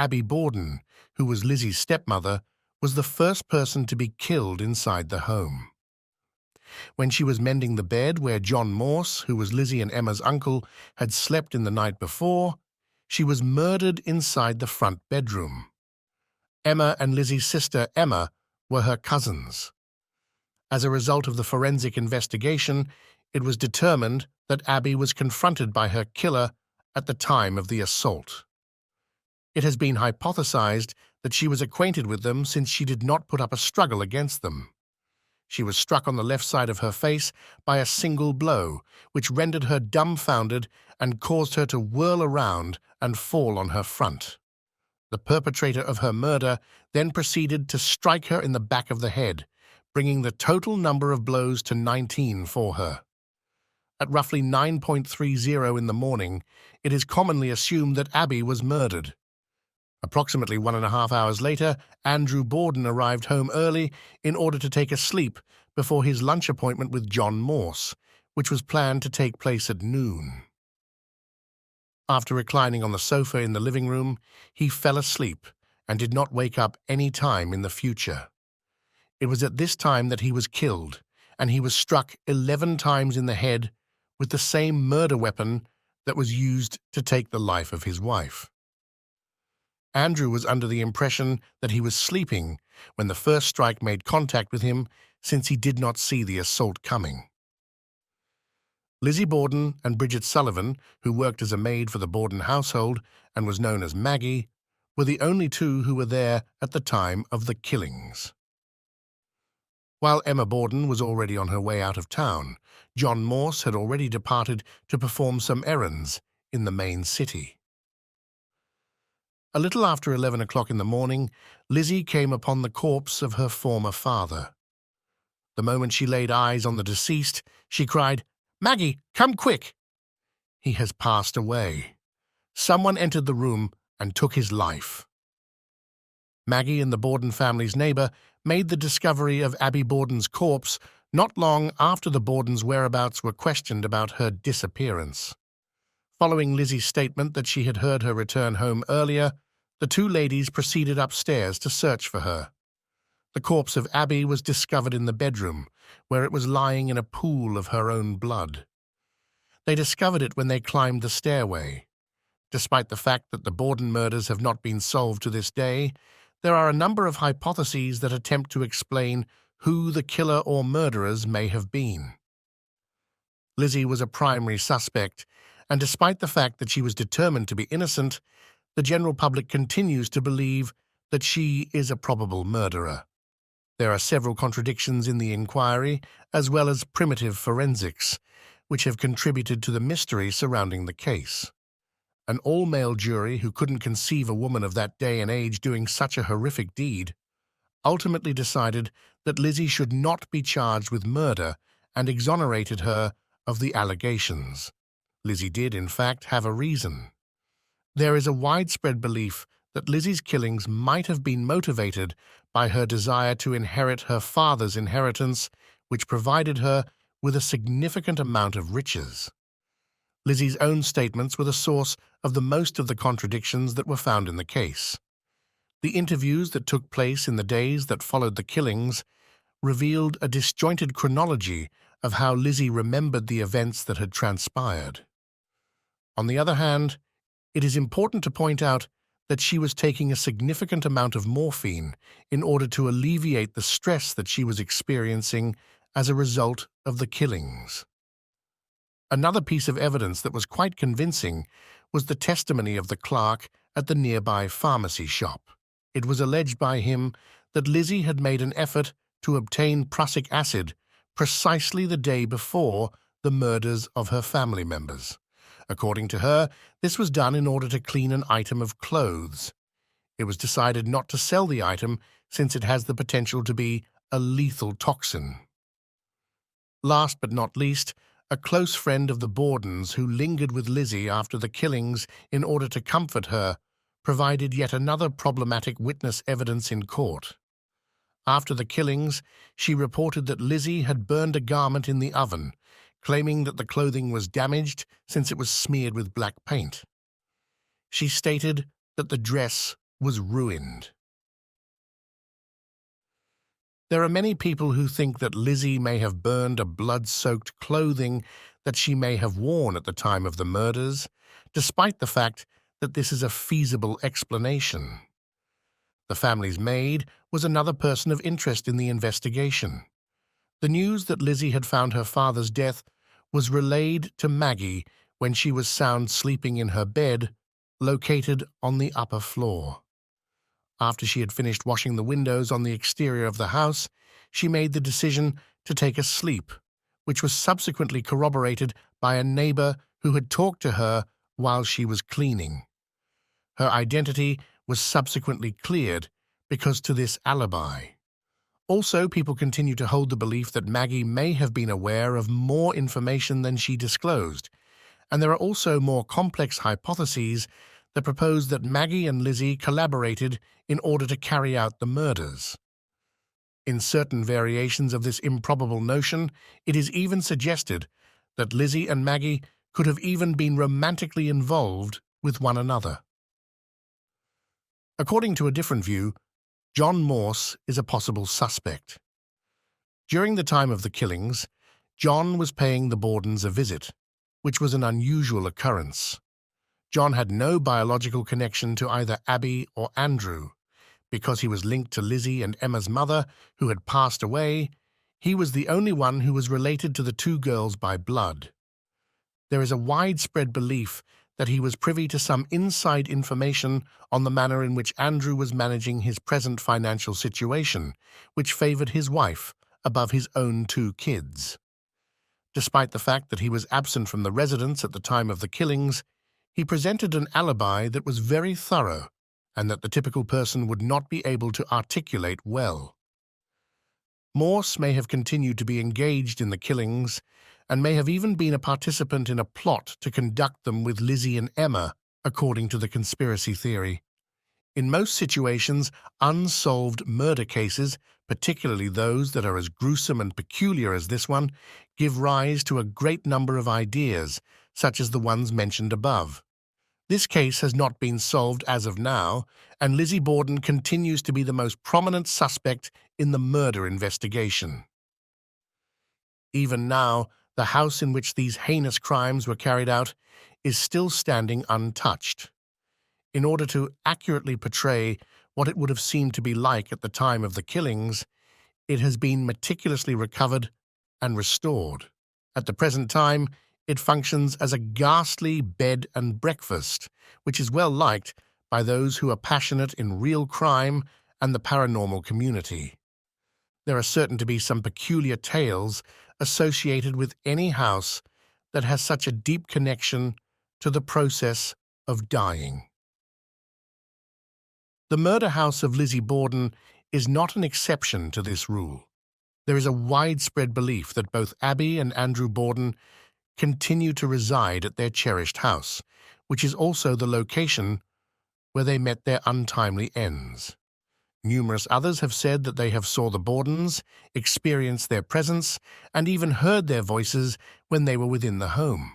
Abby Borden, who was Lizzie's stepmother, was the first person to be killed inside the home. When she was mending the bed where John Morse, who was Lizzie and Emma's uncle, had slept in the night before, she was murdered inside the front bedroom. Emma and Lizzie's sister Emma were her cousins. As a result of the forensic investigation, it was determined that Abby was confronted by her killer at the time of the assault. It has been hypothesized that she was acquainted with them since she did not put up a struggle against them. She was struck on the left side of her face by a single blow, which rendered her dumbfounded and caused her to whirl around and fall on her front. The perpetrator of her murder then proceeded to strike her in the back of the head, bringing the total number of blows to 19 for her. At roughly 9:30 in the morning, it is commonly assumed that Abby was murdered. Approximately 1.5 hours later, Andrew Borden arrived home early in order to take a sleep before his lunch appointment with John Morse, which was planned to take place at noon. After reclining on the sofa in the living room, he fell asleep and did not wake up any time in the future. It was at this time that he was killed, and he was struck 11 times in the head with the same murder weapon that was used to take the life of his wife. Andrew was under the impression that he was sleeping when the first strike made contact with him, since he did not see the assault coming. Lizzie Borden and Bridget Sullivan, who worked as a maid for the Borden household and was known as Maggie, were the only two who were there at the time of the killings. While Emma Borden was already on her way out of town, John Morse had already departed to perform some errands in the main city. A little after 11 o'clock in the morning, Lizzie came upon the corpse of her former father. The moment she laid eyes on the deceased, she cried, "Maggie, come quick!" He has passed away. Someone entered the room and took his life. Maggie and the Borden family's neighbor made the discovery of Abby Borden's corpse not long after the Bordens' whereabouts were questioned about her disappearance. Following Lizzie's statement that she had heard her return home earlier, the two ladies proceeded upstairs to search for her. The corpse of Abby was discovered in the bedroom, where it was lying in a pool of her own blood. They discovered it when they climbed the stairway. Despite the fact that the Bordon murders have not been solved to this day, there are a number of hypotheses that attempt to explain who the killer or murderers may have been. Lizzie was a primary suspect, and despite the fact that she was determined to be innocent, the general public continues to believe that she is a probable murderer. There are several contradictions in the inquiry, as well as primitive forensics, which have contributed to the mystery surrounding the case. An all-male jury who couldn't conceive a woman of that day and age doing such a horrific deed ultimately decided that Lizzie should not be charged with murder and exonerated her of the allegations. Lizzie did, in fact, have a reason. There is a widespread belief that Lizzie's killings might have been motivated by her desire to inherit her father's inheritance, which provided her with a significant amount of riches. Lizzie's own statements were the source of most of the contradictions that were found in the case. The interviews that took place in the days that followed the killings revealed a disjointed chronology of how Lizzie remembered the events that had transpired. On the other hand, it is important to point out that she was taking a significant amount of morphine in order to alleviate the stress that she was experiencing as a result of the killings. Another piece of evidence that was quite convincing was the testimony of the clerk at the nearby pharmacy shop. It was alleged by him that Lizzie had made an effort to obtain prussic acid precisely the day before the murders of her family members. According to her, this was done in order to clean an item of clothes. It was decided not to sell the item since it has the potential to be a lethal toxin. Last but not least, a close friend of the Bordens who lingered with Lizzie after the killings in order to comfort her provided yet another problematic witness evidence in court. After the killings, she reported that Lizzie had burned a garment in the oven, claiming that the clothing was damaged since it was smeared with black paint. She stated that the dress was ruined. There are many people who think that Lizzie may have burned a blood-soaked clothing that she may have worn at the time of the murders, despite the fact that this is a feasible explanation. The family's maid was another person of interest in the investigation. The news that Lizzie had found her father's death was relayed to Maggie when she was sound sleeping in her bed, located on the upper floor. After she had finished washing the windows on the exterior of the house, she made the decision to take a sleep, which was subsequently corroborated by a neighbor who had talked to her while she was cleaning. Her identity was subsequently cleared because to this alibi. Also, people continue to hold the belief that Maggie may have been aware of more information than she disclosed, and there are also more complex hypotheses that propose that Maggie and Lizzie collaborated in order to carry out the murders. In certain variations of this improbable notion, it is even suggested that Lizzie and Maggie could have even been romantically involved with one another. According to a different view, John Morse is a possible suspect. During the time of the killings, John was paying the Bordens a visit, which was an unusual occurrence. John had no biological connection to either Abby or Andrew. Because he was linked to Lizzie and Emma's mother, who had passed away, he was the only one who was related to the two girls by blood. There is a widespread belief that he was privy to some inside information on the manner in which Andrew was managing his present financial situation, which favored his wife above his own two kids. Despite the fact that he was absent from the residence at the time of the killings, he presented an alibi that was very thorough and that the typical person would not be able to articulate well. Morse may have continued to be engaged in the killings and may have even been a participant in a plot to conduct them with Lizzie and Emma, according to the conspiracy theory. In most situations, unsolved murder cases, particularly those that are as gruesome and peculiar as this one, give rise to a great number of ideas, such as the ones mentioned above. This case has not been solved as of now, and Lizzie Borden continues to be the most prominent suspect in the murder investigation. Even now, the house in which these heinous crimes were carried out is still standing untouched. In order to accurately portray what it would have seemed to be like at the time of the killings, it has been meticulously recovered and restored. At the present time, it functions as a ghastly bed and breakfast, which is well liked by those who are passionate in real crime and the paranormal community. There are certain to be some peculiar tales associated with any house that has such a deep connection to the process of dying. The murder house of Lizzie Borden is not an exception to this rule. There is a widespread belief that both Abby and Andrew Borden continue to reside at their cherished house, which is also the location where they met their untimely ends. Numerous others have said that they have saw the Bordens, experienced their presence, and even heard their voices when they were within the home.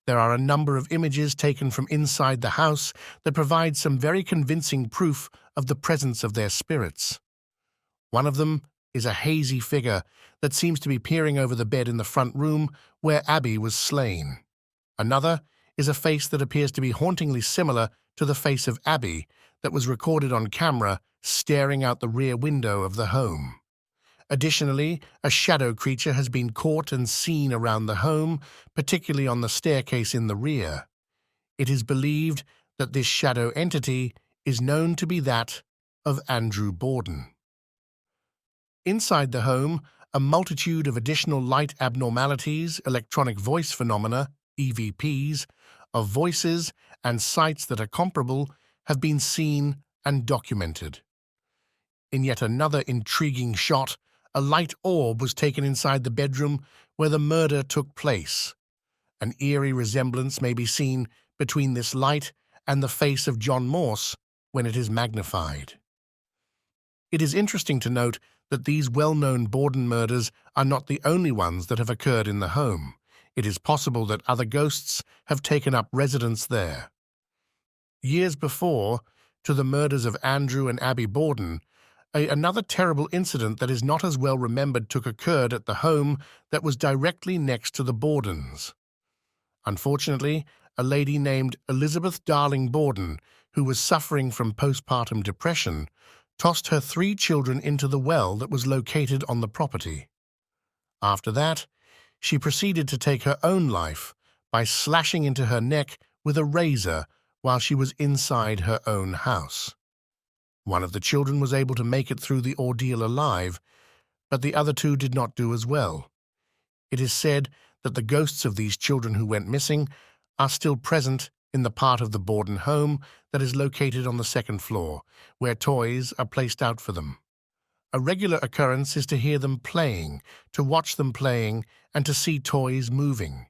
There are a number of images taken from inside the house that provide some very convincing proof of the presence of their spirits. One of them is a hazy figure that seems to be peering over the bed in the front room where Abby was slain. Another is a face that appears to be hauntingly similar to the face of Abby that was recorded on camera staring out the rear window of the home. Additionally, a shadow creature has been caught and seen around the home, particularly on the staircase in the rear. It is believed that this shadow entity is known to be that of Andrew Borden. Inside the home, a multitude of additional light abnormalities, electronic voice phenomena, EVPs, of voices and sights that are comparable have been seen and documented. In yet another intriguing shot, a light orb was taken inside the bedroom where the murder took place. An eerie resemblance may be seen between this light and the face of John Morse when it is magnified. It is interesting to note that these well-known Bordon murders are not the only ones that have occurred in the home. It is possible that other ghosts have taken up residence there. Years before, to the murders of Andrew and Abby Borden, another terrible incident that is not as well remembered occurred at the home that was directly next to the Bordens. Unfortunately, a lady named Elizabeth Darling Borden, who was suffering from postpartum depression, tossed her 3 children into the well that was located on the property. After that, she proceeded to take her own life by slashing into her neck with a razor while she was inside her own house. One of the children was able to make it through the ordeal alive, but the other 2 did not do as well. It is said that the ghosts of these children who went missing are still present in the part of the Borden home that is located on the 2nd floor, where toys are placed out for them. A regular occurrence is to hear them playing, to watch them playing, and to see toys moving.